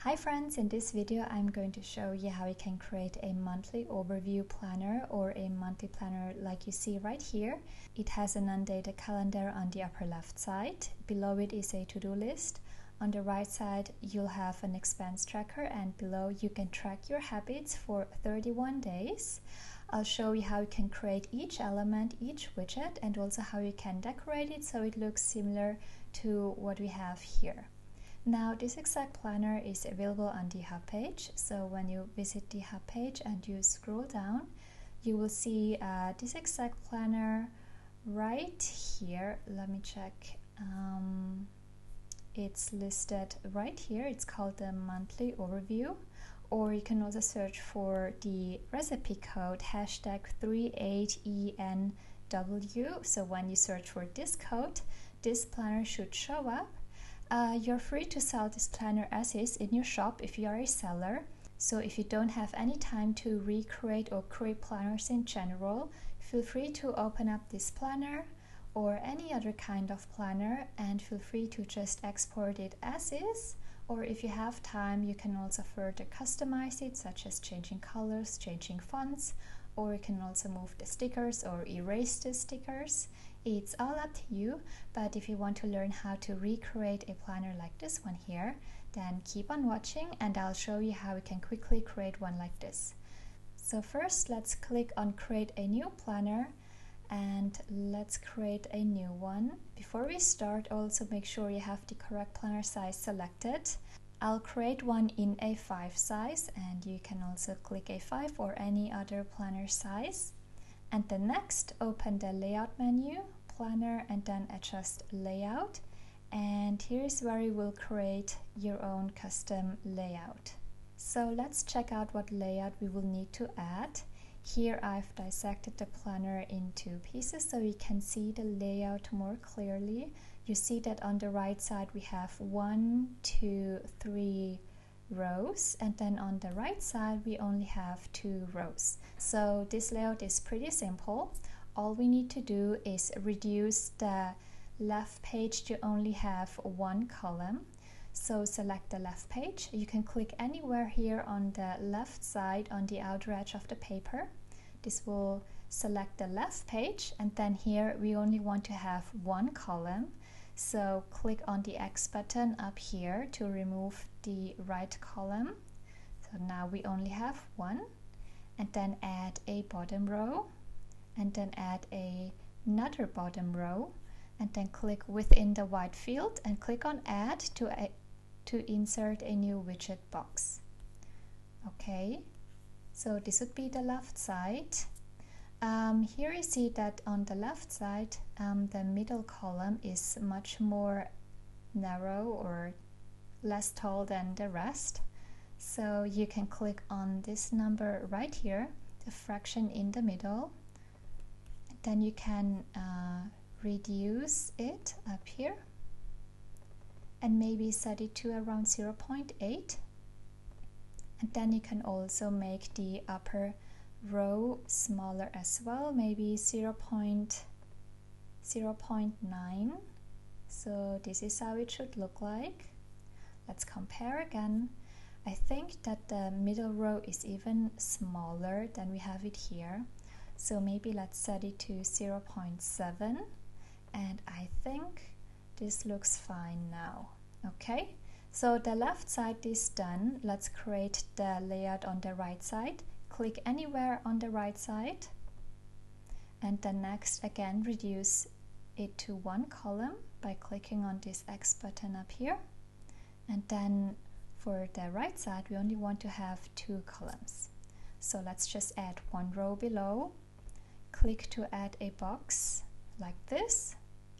Hi friends, in this video I'm going to show you how you can create a monthly overview planner or a monthly planner like you see right here. It has an undated calendar on the upper left side. Below it is a to-do list. On the right side you'll have an expense tracker, and below you can track your habits for 31 days. I'll show you how you can create each element, each widget, and also how you can decorate it so it looks similar to what we have here. Now this exact planner is available on the hub page, so when you visit the hub page and you scroll down, you will see this exact planner right here. Let me check. It's listed right here. It's called the monthly overview, or you can also search for the recipe code #38ENW. So when you search for this code, this planner should show up. You're free to sell this planner as is in your shop if you are a seller. So if you don't have any time to recreate or create planners in general, feel free to open up this planner or any other kind of planner and feel free to just export it as is. Or if you have time, you can also further customize it, such as changing colors, changing fonts, or you can also move the stickers or erase the stickers. It's all up to you, but if you want to learn how to recreate a planner like this one here, then keep on watching and I'll show you how we can quickly create one like this. So first, let's click on create a new planner and let's create a new one. Before we start, also make sure you have the correct planner size selected. I'll create one in a 5 size, and you can also click a 5 or any other planner size. And then next, open the layout menu, planner, and then adjust layout. And here's where you will create your own custom layout. So let's check out what layout we will need to add. Here I've dissected the planner into pieces so you can see the layout more clearly. You see that on the right side we have 1, 2, 3 rows, and then on the right side we only have 2 rows. So this layout is pretty simple. All we need to do is reduce the left page to only have 1 column. So select the left page. You can click anywhere here on the left side on the outer edge of the paper. This will select the left page, and then here we only want to have 1 column. So click on the X button up here to remove the right column. So now we only have 1, and then add a bottom row, and then add another bottom row, and then click within the white field and click on add to insert a new widget box. Okay, so this would be the left side. Here you see that on the left side the middle column is much more narrow or less tall than the rest. So you can click on this number right here, the fraction in the middle. Then you can reduce it up here and maybe set it to around 0.8. And then you can also make the upper row smaller as well, maybe 0.9. So this is how it should look like. Let's compare again. I think that the middle row is even smaller than we have it here. So maybe let's set it to 0.7, and I think this looks fine now. Okay, so the left side is done. Let's create the layout on the right side. Click anywhere on the right side, and then next again reduce it to 1 column by clicking on this X button up here. And then for the right side we only want to have 2 columns. So let's just add 1 row below. Click to add a box like this,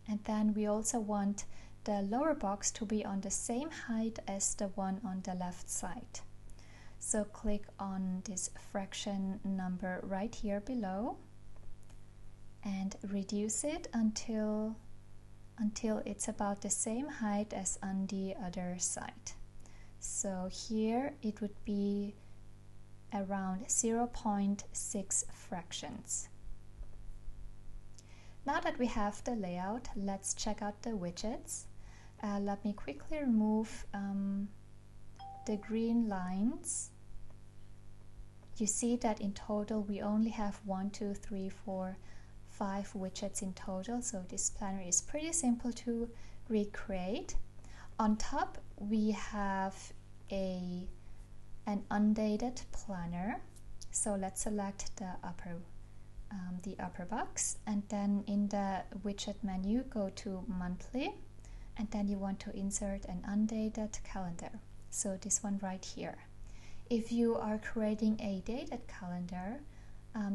and then we also want the lower box to be on the same height as the one on the left side. So click on this fraction number right here below and reduce it until it's about the same height as on the other side. So here it would be around 0.6 fractions. Now that we have the layout, let's check out the widgets. Let me quickly remove the green lines, you see that in total we only have 1, 2, 3, 4, 5 widgets in total, so this planner is pretty simple to recreate. On top we have an undated planner, so let's select the upper box, and then in the widget menu go to monthly, and then you want to insert an undated calendar, so this one right here. If you are creating a dated calendar,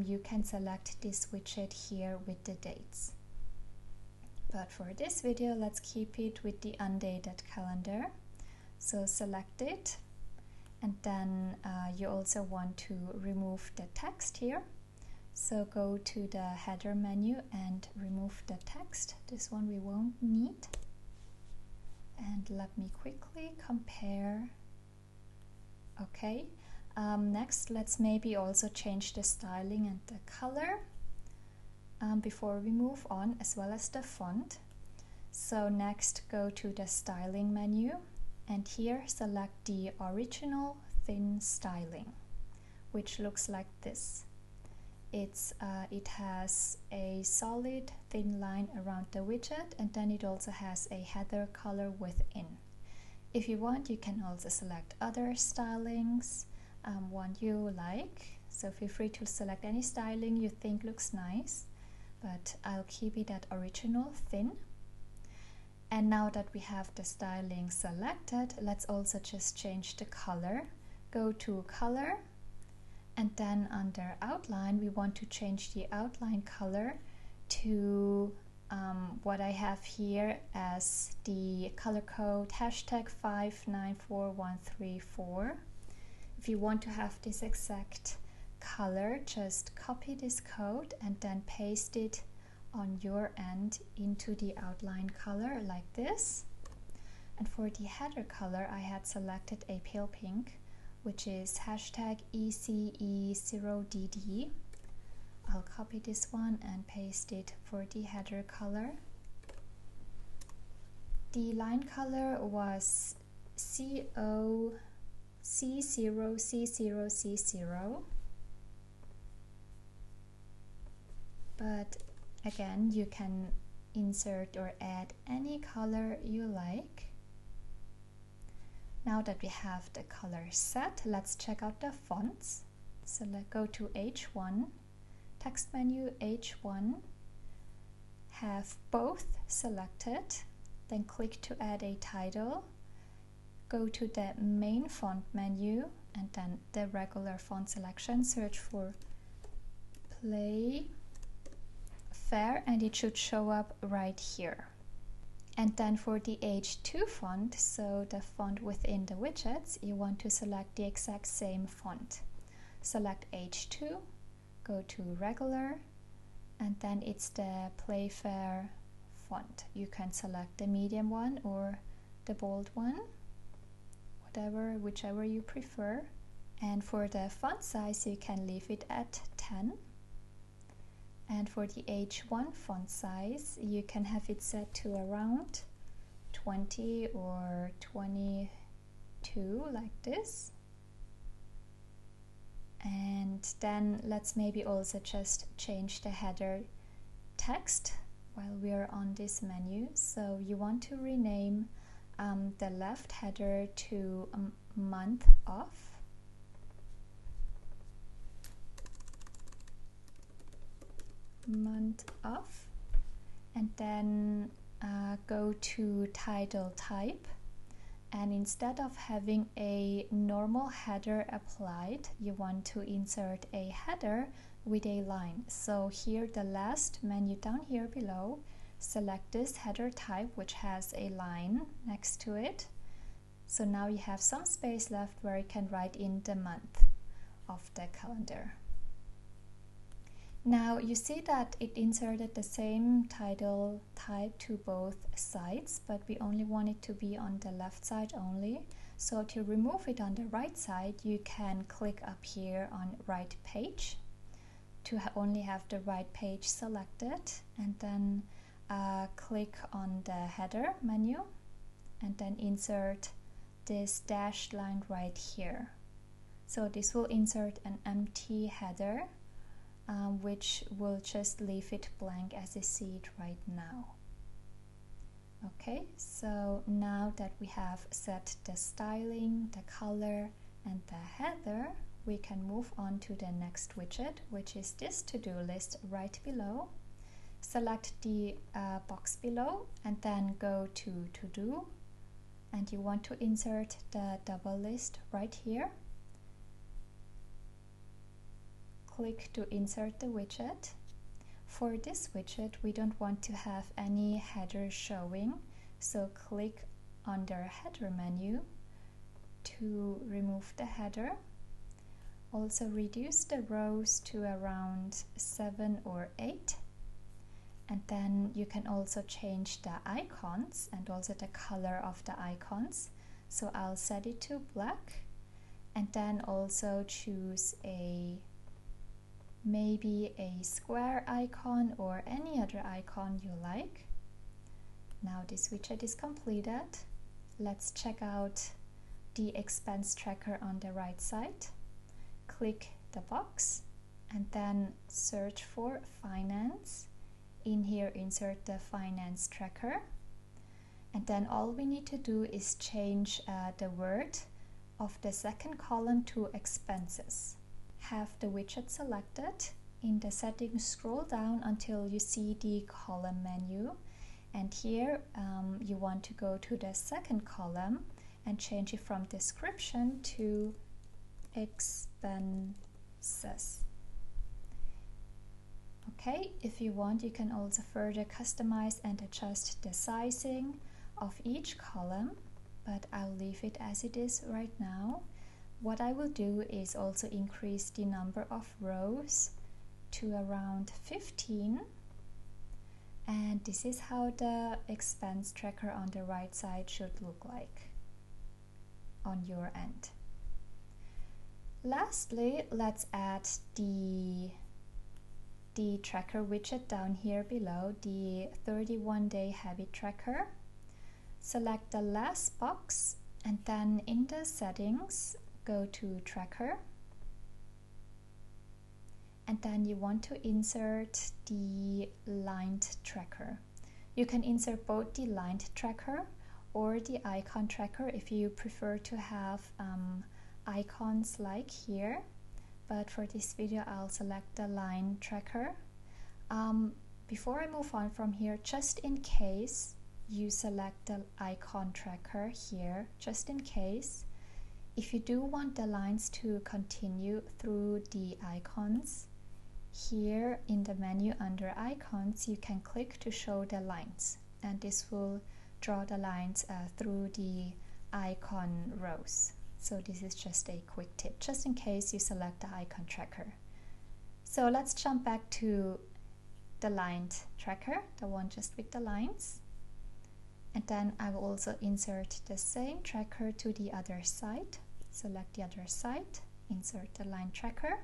you can select this widget here with the dates. But for this video, let's keep it with the undated calendar. So select it, and then you also want to remove the text here. So go to the header menu and remove the text. This one we won't need. And let me quickly compare. Okay, next let's maybe also change the styling and the color before we move on, as well as the font. So next go to the styling menu, and here select the original thin styling, which looks like this. It has a solid thin line around the widget, and then it also has a header color within. If you want, you can also select other stylings, one you like. So feel free to select any styling you think looks nice, but I'll keep it at original thin. And now that we have the styling selected, let's also just change the color. Go to color, and then under outline, we want to change the outline color to what I have here as the color code #5944134. If you want to have this exact color, just copy this code and then paste it on your end into the outline color like this. And for the header color, I had selected a pale pink, which is #ECE0DD. I'll copy this one and paste it for the header color. The line color was C0C0C0. But again, you can insert or add any color you like. Now that we have the color set, let's check out the fonts. So let's go to H1, text menu H1, have both selected, then click to add a title, go to the main font menu, and then the regular font selection, search for Planify, and it should show up right here. And then for the H2 font, so the font within the widgets, you want to select the exact same font. Select H2, go to regular, and then it's the Planify font. You can select the medium one or the bold one, whichever you prefer. And for the font size, you can leave it at 10. And for the H1 font size, you can have it set to around 20 or 22, like this. And then let's maybe also just change the header text while we are on this menu. So you want to rename the left header to month of. And then go to title type, and instead of having a normal header applied, you want to insert a header with a line. So here, the last menu down here below, select this header type, which has a line next to it. So now you have some space left where you can write in the month of the calendar. Now you see that it inserted the same title type to both sides, but we only want it to be on the left side only. So to remove it on the right side, you can click up here on right page to only have the right page selected, and then click on the header menu, and then insert this dashed line right here. So this will insert an empty header, which will just leave it blank as you see it right now. Okay, so now that we have set the styling, the color, and the header, we can move on to the next widget, which is this to-do list right below. Select the box below and then go to to-do, and you want to insert the double list right here. Click to insert the widget. For this widget, we don't want to have any header showing, so click on the header menu to remove the header. Also reduce the rows to around 7 or 8. And then you can also change the icons and also the color of the icons. So I'll set it to black, and then also choose maybe a square icon or any other icon you like. Now this widget is completed. Let's check out the expense tracker on the right side. Click the box and then search for finance. In here, insert the finance tracker. And then all we need to do is change the word of the second column to expenses. Have the widget selected. In the settings, scroll down until you see the column menu, and here you want to go to the second column and change it from description to expenses. Okay, if you want, you can also further customize and adjust the sizing of each column, but I'll leave it as it is right now. What I will do is also increase the number of rows to around 15. And this is how the expense tracker on the right side should look like on your end. Lastly, let's add the tracker widget down here below, the 31-day habit tracker. Select the last box and then in the settings, go to tracker, and then you want to insert the lined tracker. You can insert both the lined tracker or the icon tracker if you prefer to have icons like here, but for this video I'll select the line tracker. Before I move on from here, just in case you select the icon tracker here, just in case, if you do want the lines to continue through the icons, here in the menu under icons you can click to show the lines, and this will draw the lines through the icon rows. So this is just a quick tip, just in case you select the icon tracker. So let's jump back to the lined tracker, the one just with the lines. And then I will also insert the same tracker to the other side. Select the other side, insert the line tracker.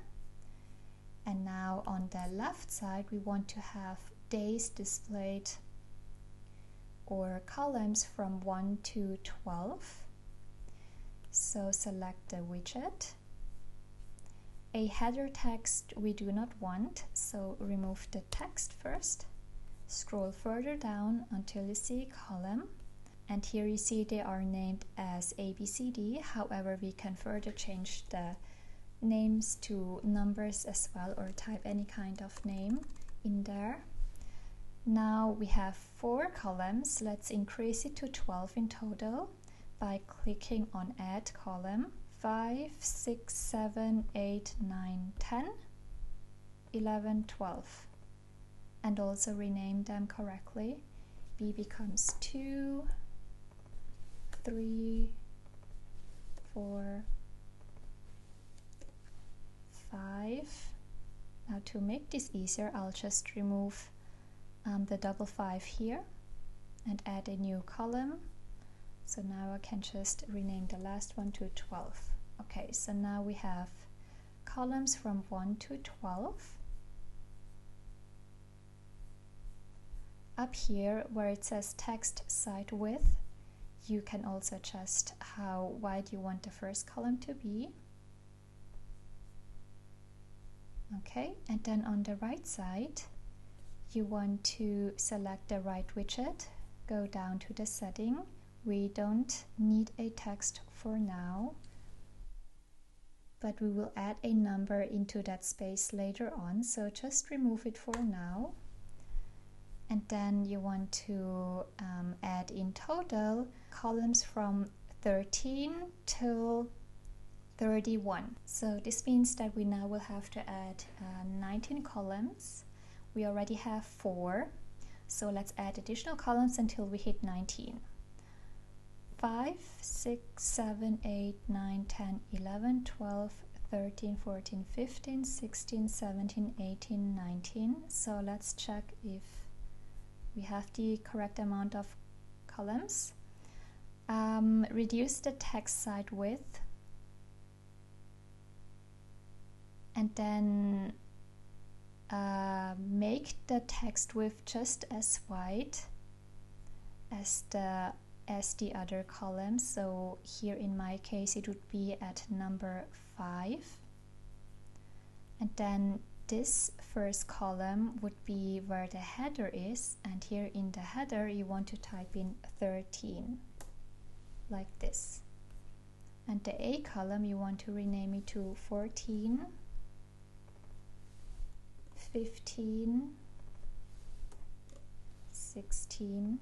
And now on the left side, we want to have days displayed or columns from 1 to 12. So select the widget. A header text we do not want, so remove the text first. Scroll further down until you see column, and here you see they are named as ABCD. However, we can further change the names to numbers as well, or type any kind of name in there. Now we have 4 columns. Let's increase it to 12 in total by clicking on add column. 5, 6, 7, 8, 9, 10, 11, 12. And also rename them correctly. B becomes 2, 3, 4, 5. Now to make this easier, I'll just remove the double 5 here and add a new column. So now I can just rename the last one to 12. Okay, so now we have columns from 1 to 12. Up here where it says text site width, you can also adjust how wide you want the first column to be. Okay, and then on the right side, you want to select the right widget, go down to the setting. We don't need a text for now, but we will add a number into that space later on, so just remove it for now. And then you want to add in total columns from 13 till 31. So this means that we now will have to add 19 columns. We already have 4, so let's add additional columns until we hit 19. 5, 6, 7, 8, 9, 10, 11, 12, 13, 14, 15, 16, 17, 18, 19. So let's check if we have the correct amount of columns. Reduce the text side width, and then make the text width just as wide as the other columns. So here in my case it would be at number 5, and then this first column would be where the header is, and here in the header you want to type in 13 like this, and the A column you want to rename it to 14, 15, 16.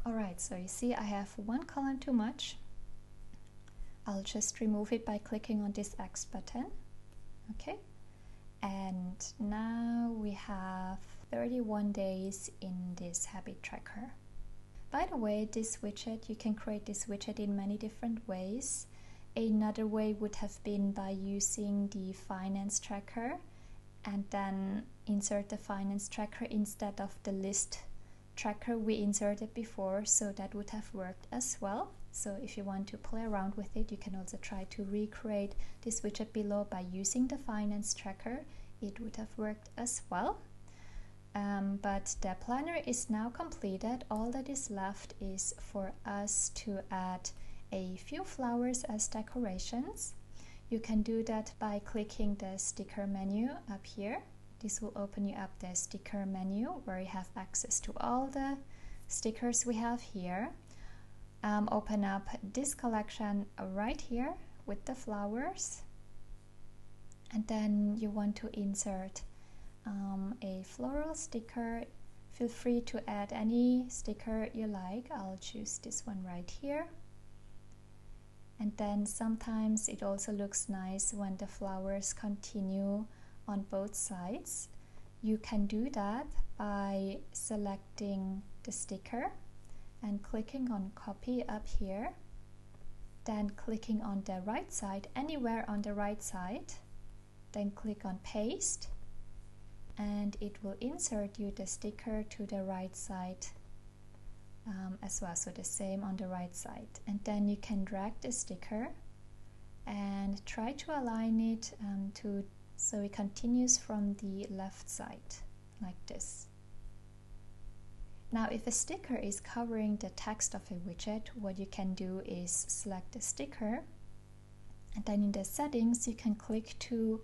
Alright, so you see I have one column too much. I'll just remove it by clicking on this X button. Okay, and now we have 31 days in this habit tracker. By the way, this widget, you can create this widget in many different ways. Another way would have been by using the finance tracker and then insert the finance tracker instead of the list tracker we inserted before, so that would have worked as well. So if you want to play around with it, you can also try to recreate this widget below by using the finance tracker. It would have worked as well. But the planner is now completed. All that is left is for us to add a few flowers as decorations. You can do that by clicking the sticker menu up here. This will open you up the sticker menu where you have access to all the stickers we have here. Open up this collection right here with the flowers, and then you want to insert a floral sticker. Feel free to add any sticker you like. I'll choose this one right here. And then sometimes it also looks nice when the flowers continue on both sides. You can do that by selecting the sticker and clicking on copy up here, then clicking on the right side, anywhere on the right side, then click on paste, and it will insert you the sticker to the right side as well, so the same on the right side. And then you can drag the sticker and try to align it so it continues from the left side like this. Now if a sticker is covering the text of a widget, what you can do is select the sticker, and then in the settings you can click to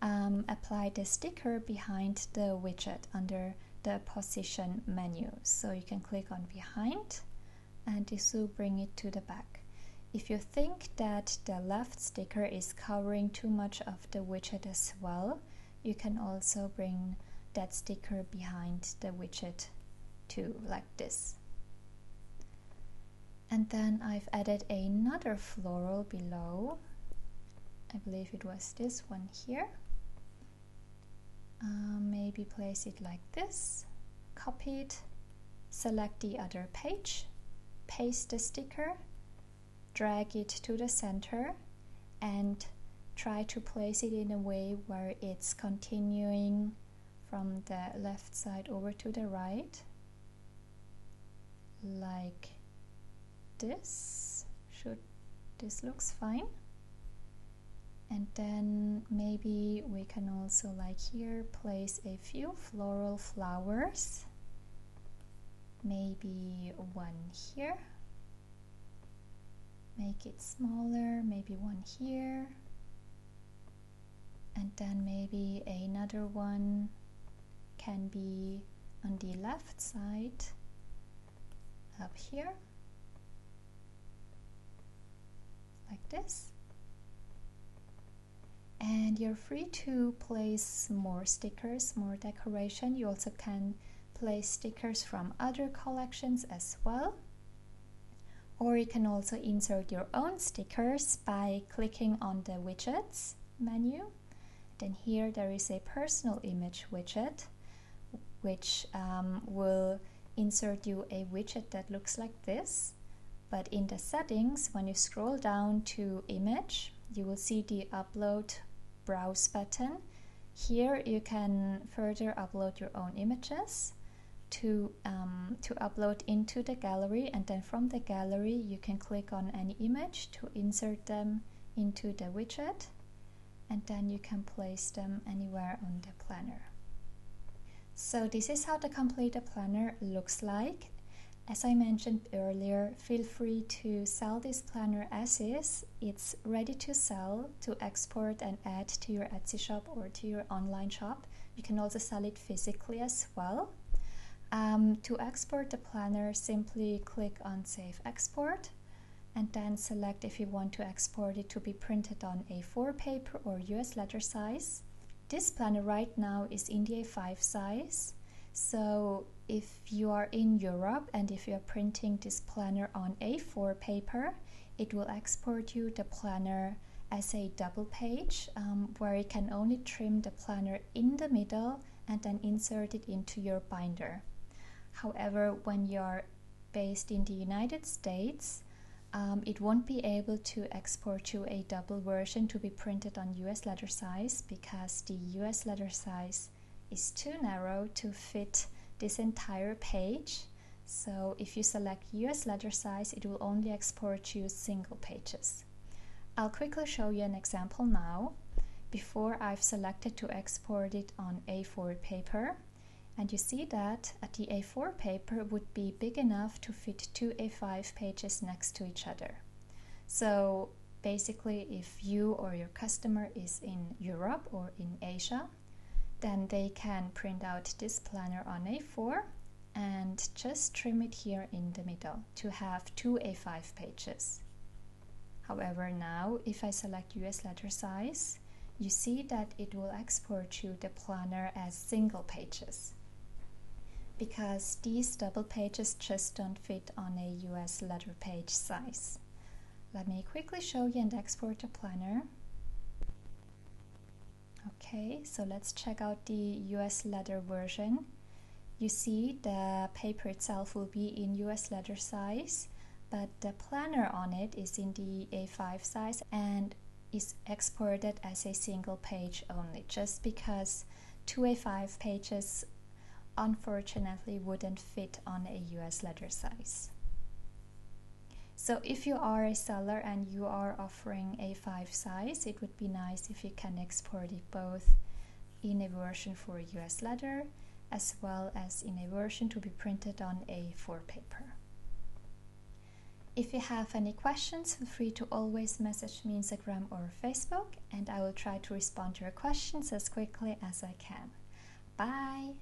apply the sticker behind the widget under the position menu. So you can click on behind and this will bring it to the back. If you think that the left sticker is covering too much of the widget as well, you can also bring that sticker behind the widget too, like this. And then I've added another floral below. I believe it was this one here. Maybe place it like this, copy it, select the other page, paste the sticker, drag it to the center, and try to place it in a way where it's continuing from the left side over to the right, like this. This looks fine. And then maybe we can also, like here, place a few floral flowers maybe one here, make it smaller, maybe one here, and then maybe another one can be on the left side up here, like this. And you're free to place more stickers, more decoration. You also can place stickers from other collections as well. Or you can also insert your own stickers by clicking on the widgets menu. Then here there is a personal image widget, which will insert you a widget that looks like this. But in the settings, when you scroll down to image, you will see the upload browse button. Here you can further upload your own images to upload into the gallery, and then from the gallery you can click on any image to insert them into the widget, and then you can place them anywhere on the planner. So this is how the completed planner looks like. As I mentioned earlier, feel free to sell this planner as is. It's ready to sell, to export and add to your Etsy shop or to your online shop. You can also sell it physically as well. To export the planner, simply click on Save Export and then select if you want to export it to be printed on A4 paper or US letter size. This planner right now is in the A5 size. So if you are in Europe and if you are printing this planner on A4 paper, it will export you the planner as a double page where you can only trim the planner in the middle and then insert it into your binder. However, when you are based in the United States, it won't be able to export you a double version to be printed on US letter size because the US letter size is too narrow to fit this entire page. So if you select US letter size, it will only export you single pages. I'll quickly show you an example now. Before, I've selected to export it on A4 paper, and you see that the A4 paper would be big enough to fit two A5 pages next to each other. So basically, if you or your customer is in Europe or in Asia, then they can print out this planner on A4 and just trim it here in the middle to have two A5 pages. However, now if I select US letter size, you see that it will export you the planner as single pages because these double pages just don't fit on a US letter page size. Let me quickly show you and export the planner. Okay, so let's check out the US letter version. You see the paper itself will be in US letter size, but the planner on it is in the A5 size and is exported as a single page only, just because two A5 pages unfortunately wouldn't fit on a US letter size. So if you are a seller and you are offering A5 size, it would be nice if you can export it both in a version for US letter as well as in a version to be printed on A4 paper. If you have any questions, feel free to always message me on Instagram or Facebook, and I will try to respond to your questions as quickly as I can. Bye!